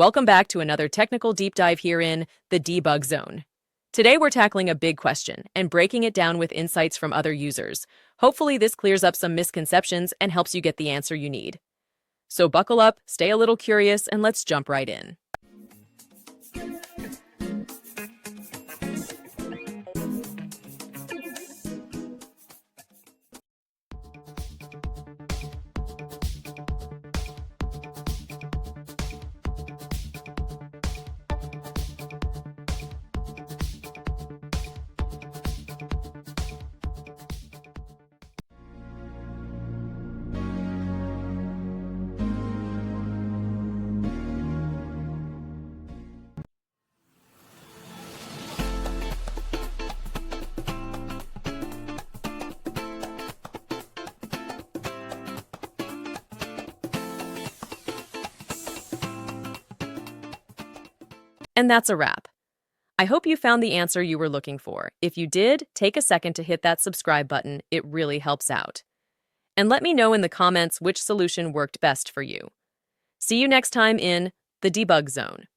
Welcome back to another technical deep dive here in the debug zone. Today we're tackling a big question and breaking it down with insights from other users. Hopefully this clears up some misconceptions and helps you get the answer you need. So buckle up, stay a little curious, and let's jump right in. And that's a wrap. I hope you found the answer you were looking for. If you did, take a second to hit that subscribe button. It really helps out. And let me know in the comments which solution worked best for you. See you next time in the debug zone.